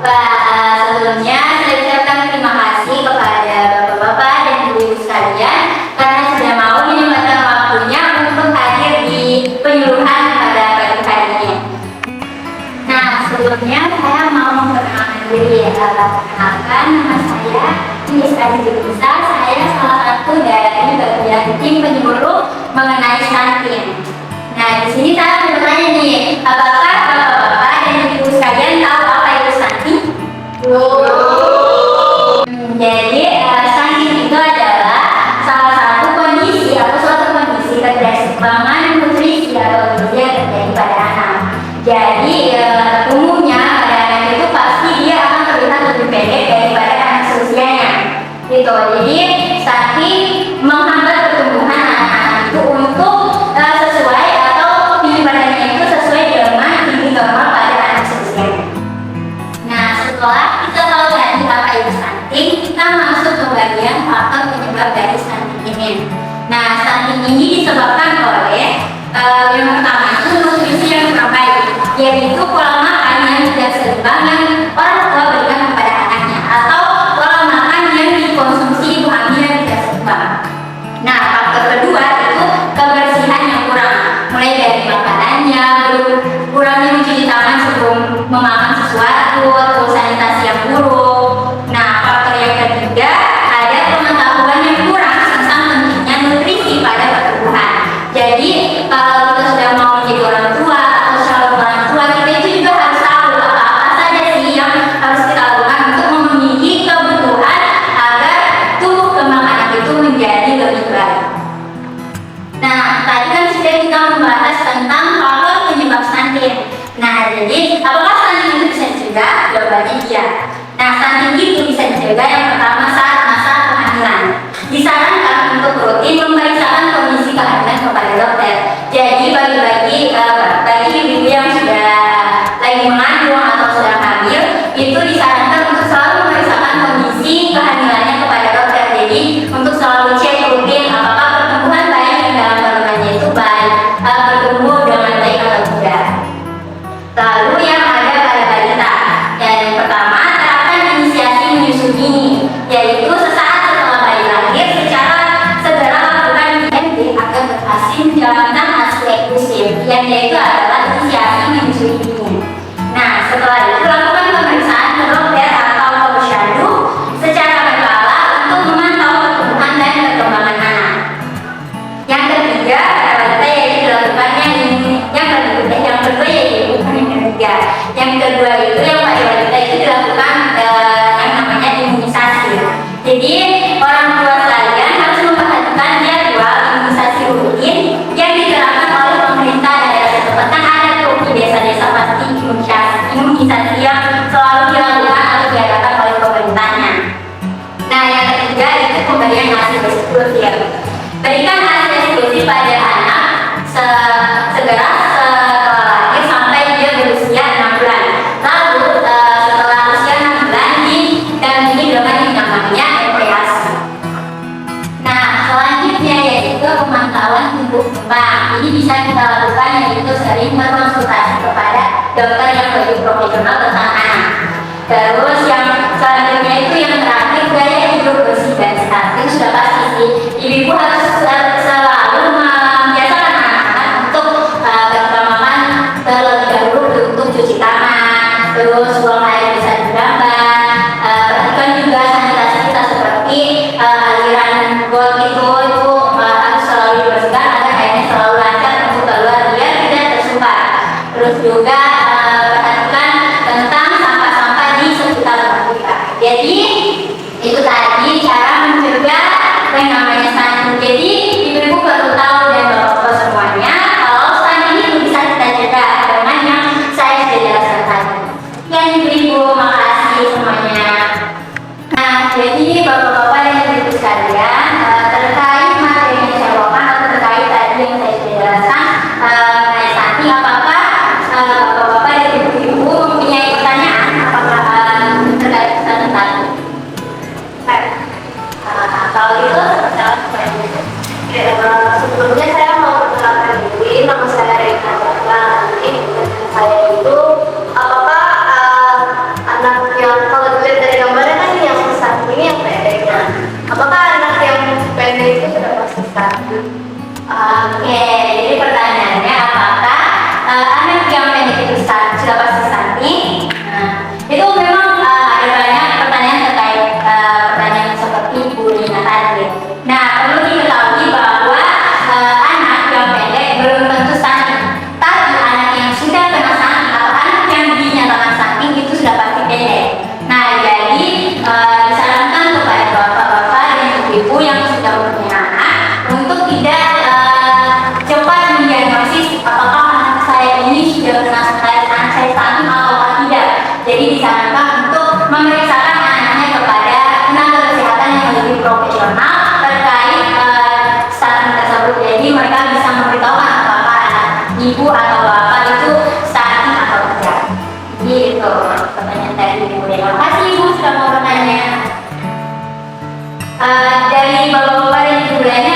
Sebelumnya saya ucapkan terima kasih kepada Bapak-Bapak dan Ibu-Ibu sekalian karena sudah mau menyempatkan waktunya untuk hadir di penyuluhan pada pagi hari ini. Nah, sebelumnya saya mau memperkenalkan diri ya. Perkenalkan, nama saya Nisa Jurusa. Saya salah satu dari bagian tim penyuluh mengenai stunting. Nah, di sini saya mau bertanya nih, apakah Bapak-Bapak dan Ibu sekalian tahu apa itu stunting? Jadi stunting itu adalah salah satu kondisi atau suatu kondisi keseimbangan nutrisi atau gizi yang terjadi pada anak. Jadi umumnya pada anak itu pasti dia akan terlihat lebih pendek daripada anak seusianya. Gitu. Jadi stunting menghambat pertumbuhan anak-anak itu untuk sesuai atau tinggi badannya itu sesuai dengan tinggi normal pada anak seusianya. Nah, setelah kita tahu tadi apa itu stunting, kita masuk ke bagian faktor penyebab dari stunting ini. Nah, stunting ini disebabkan oleh yang pertama itu nutrisi yang kurang baik, yaitu pola makan yang tidak seimbang yang orang tua berikan kepada anaknya, atau pola makan yang dikonsumsi ibu hamil yang tidak seimbang. Nah, faktor kedua itu kebersihan yang kurang, mulai dari makanannya, kurangnya mencuci tangan sebelum memakan sesuatu, atau sanitasi yang buruk. Nah, faktor yang ketiga ada pengetahuan yang kurang tentang pentingnya nutrisi pada pertumbuhan. Jadi kalau kita sudah mau menjadi orang tua atau calon orang tua, kita itu juga harus tahu apa saja sih yang harus kita lakukan untuk memenuhi kebutuhan agar tubuh kembang anak itu menjadi lebih baik. Nah, tadi kan sudah kita membahas tentang faktor penyebab stunting. Nah, jadi apakah stunting itu bisa dicegah? Jawabannya iya. Nah, stunting itu bisa dicegah yang pertama saat masa kehamilan. Disarankan untuk rutin memeriksakan kondisi kehamilan kepada dokter. Jadi bagi ibu yang sudah lagi mengandung atau sedang hamil, itu disarankan untuk selalu memeriksakan kondisi kehamilannya kepada dokter. Jadi untuk selalu cek rutin apakah pertumbuhan bayi yang dalam kandungannya itu baik, bertumbuh dengan baik atau tidak. Lalu yang ada pada balita, yang pertama terapkan inisiasi menyusui dini, yaitu sesaat setelah bayi lahir secara segera lakukan IMD agar berhasil menjalankan hasil eksklusif, yang yaitu adalah inisiasi menyusui dini. Nah, setelah itu lakukan pemeriksaan ke dokter atau posyandu secara berkala untuk memantau pertumbuhan dan perkembangan anak. Yang ketiga, balita yaitu dilakukannya yang kedua yaitu yang kedua itu yang pada balita itu dilakukan yang namanya imunisasi. Jadi orang tua sekalian harus memperhatikan jadwal imunisasi rutin yang diterapkan oleh pemerintah daerah setempat. Kan ada tuh di desa-desa pasti imunisasi yang selalu dilakukan atau diadakan oleh pemerintahnya. Nah, yang ketiga itu pemberian hasil eksklusif. Berikan hasil eksklusif pada anak segera setelah lahir sampai dia berusia 6 bulan. Lalu setelah usia 6 bulan didampingi dengan yang namanya embriasi. Nah, selanjutnya yaitu pemantauan tumbuh kembang. Ini bisa kita lakukan yaitu sering berkonsultasi kepada dokter yang lebih profesional tentang anak. Terus yang selanjutnya itu yang terakhir gaya hidup bersih dan sehat. Itu sudah pasti sih. Ibu harus selalu membiasakan anak-anak untuk berpengalaman terlebih dahulu untuk cuci tangan, terus buang air bisa digambar. Perhatikan juga sanitasi kita seperti aliran got itu harus selalu dibersihkan agar airnya selalu lancar untuk keluar biar tidak tersumbat. Terus juga perhatikan tentang sampah-sampah di sekitar rumah kita. Jadi itu tadi cara mencegah yang namanya stunting. Jadi ibu-ibu perlu tahu dan bapak-bapak semuanya kalau stunting itu bisa kita cegah dengan yang saya sudah jelaskan tadi. Ya ibu-ibu, makasih semuanya. Nah, jadi bapak-bapak dan ibu-ibu sekalian terkait materi yang saya bawakan atau terkait tadi yang saya sudah jelaskan mengenai stunting, apakah bapak-bapak dan ibu-ibu mempunyai pertanyaan apakah terkait stunting tadi? Kalau itu sebelumnya saya mau perkenalkan diri, nama saya Rina. Nah, ini saya itu apakah anak disarankan kepada bapak-bapak dan ibu-ibu yang sudah mempunyai anak untuk tidak cepat mendiagnosis apakah anak saya ini sudah kena anxiety stunting atau tidak. Jadi disarankan untuk memeriksakan anaknya kepada tenaga kesehatan yang lebih profesional terkait stunting tersebut. Jadi mereka bisa memberitahukan apakah anak ibu atau bapak itu stunting atau tidak. Gitu pertanyaan dari ibu. Terima kasih ibu sudah mau bertanya. Dari bapak-bapak dan ibu lainnya